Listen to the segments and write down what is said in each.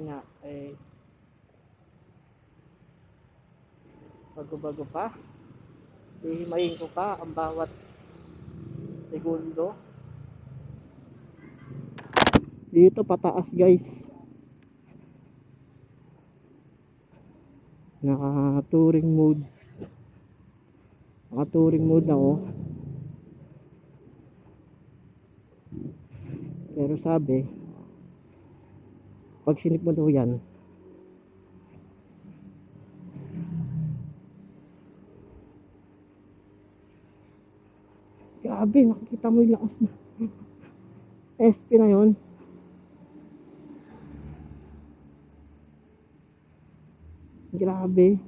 yun nga, eh, bago-bago pa, hihimayin ko pa ang bawat segundo. Dito pataas guys, naka touring mode ako, pero sabi pag sinip mo daw yan, grabe, nakikita mo yung lakas na SP na yun. Grabe,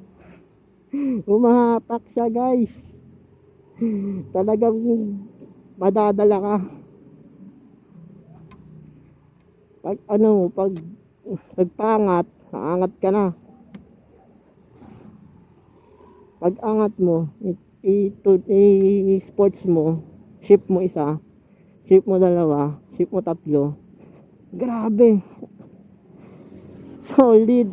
umahatak siya guys, talagang madadala ka pag ano, pag nagpangat, naangat ka na. Pag angat mo, i-sports mo, shift mo isa, shift mo dalawa, shift mo tatlo, grabe, solid.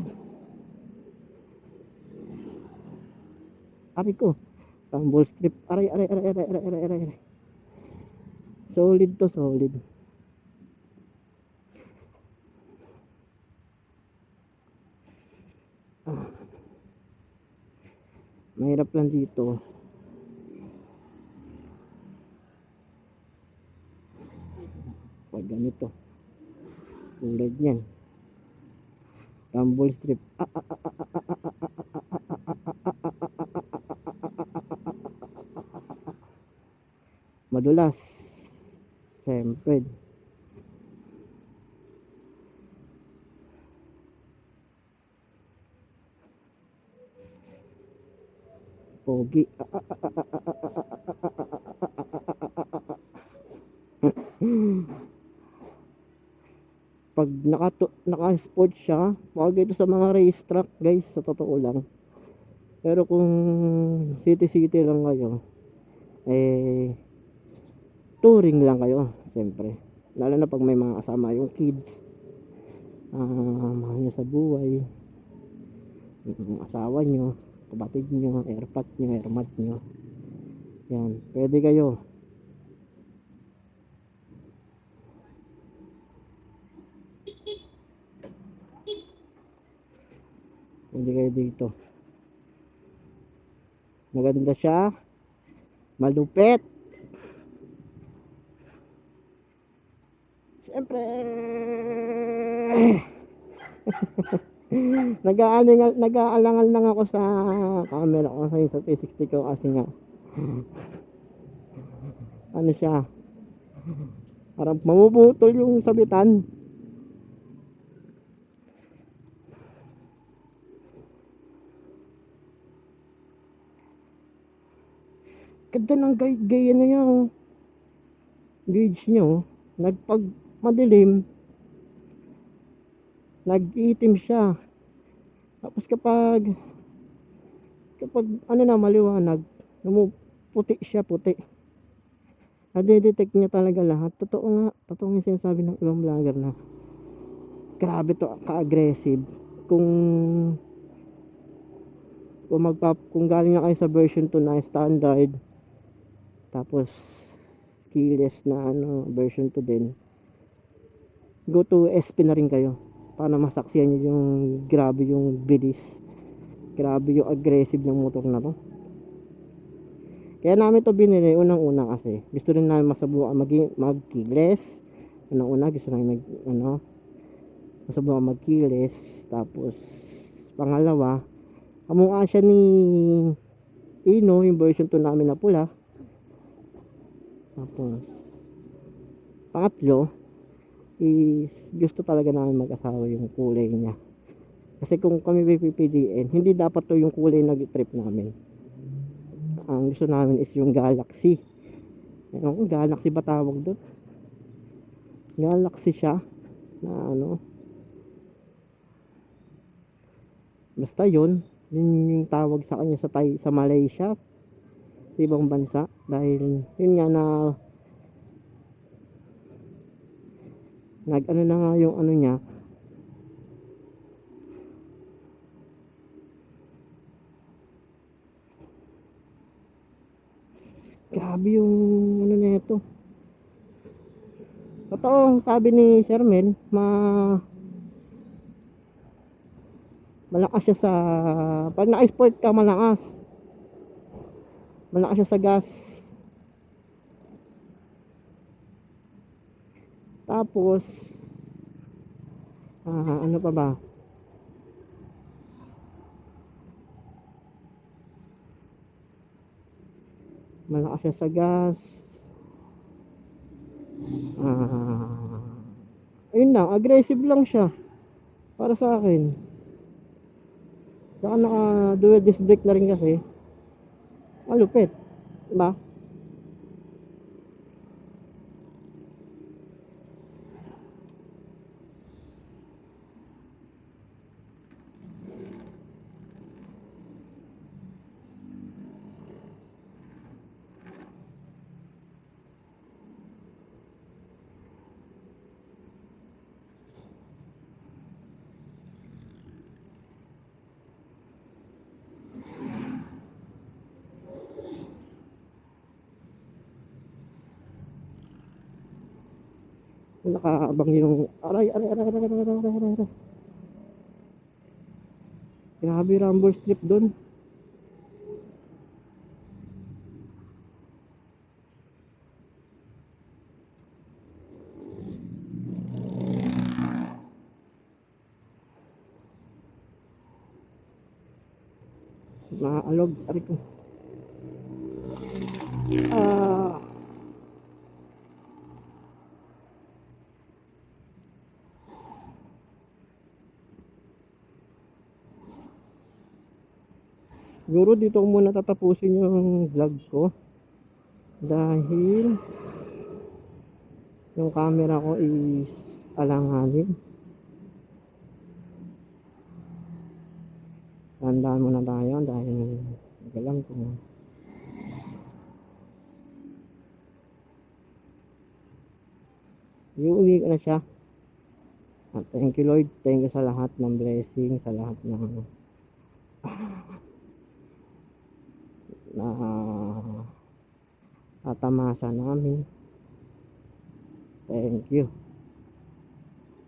Ari ko, tumble strip, aray, aray, aray, aray, aray, aray, aray, aray. Solid to, solid. Mahirap lang dito, pag ganito, tulad yan, tumble strip, madulas, siyempre, pogi, pag naka-sport siya, wag ito sa mga race track guys, sa totoo lang. Pero kung city lang kayo, eh touring lang kayo, siyempre. Lalo na pag may mga kasama yung kids, mahal nyo sa buhay, yung asawa nyo, kapatid nyo, airpat nyo, airmat nyo, yan, pwede kayo. Pwede kayo dito. Maganda siya, malupit, siyempre. Nag-aalangal lang ako sa camera ko, sa 360 ko, kasi nga ano siya, parang mamuputol yung sabitan. Ganda ng ano nyo, gauge nyo, nagpag madilim, nag-iitim siya. Tapos kapag ano na maliwanag, puti siya, puti. Nade-detect niya talaga lahat. Totoo nga, totoo yung sinasabi ng ibang vlogger na grabe to ka-aggressive. Kung kung galing na kayo sa version 2 na standard, tapos keyless na ano, version 2 din, go to SP na rin kayo para masaksiyan nyo yung grabe yung bilis, grabe yung aggressive ng motor na to. Kaya namin to binili unang-una kasi gusto rin namin masubukan mag-keyless. Unang-una gusto namin masubukan mag-keyless. Tapos pangalawa, kamukha siya ni Ino, yung version 2 namin na pula. Tapos pangatlo is gusto talaga namin mag-asawa yung kulay niya. Kasi kung kami pipiliin, hindi dapat to yung kulay na trip namin. Ang gusto namin is yung Galaxy. Ayun, Galaxy ba tawag doon? Galaxy siya na ano, basta yun yung tawag sa kanya sa Malaysia, sa ibang bansa, dahil yun nga na nag ano na nga yung ano niya, Grabe yung ano nito. Totoo, sabi ni Sir Mel, malakas siya sa, pag naka-sport ka malakas. Malakas siya sa gas. Tapos, ano pa ba? Malakas siya sa gas. Ayun lang, aggressive lang siya. Para sa akin. Saka naka dual disc brake na rin kasi. Malupit. Diba? Nakaabang yung aray. Grabe rumble strip dun. Maalog. Aray ko. Ah, siguro dito ko muna tatapusin yung vlog ko. Dahil yung camera ko is alanganin. Tandaan muna tayo dahil galang ko. Iuwi ko na siya. At thank you Lord. Thank you sa lahat ng blessing. Sa lahat ng na tatamasa namin. Thank you.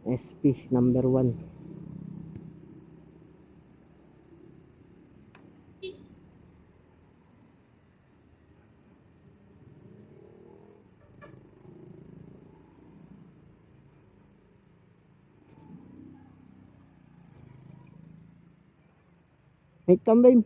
SP number 1. Hey, tambay.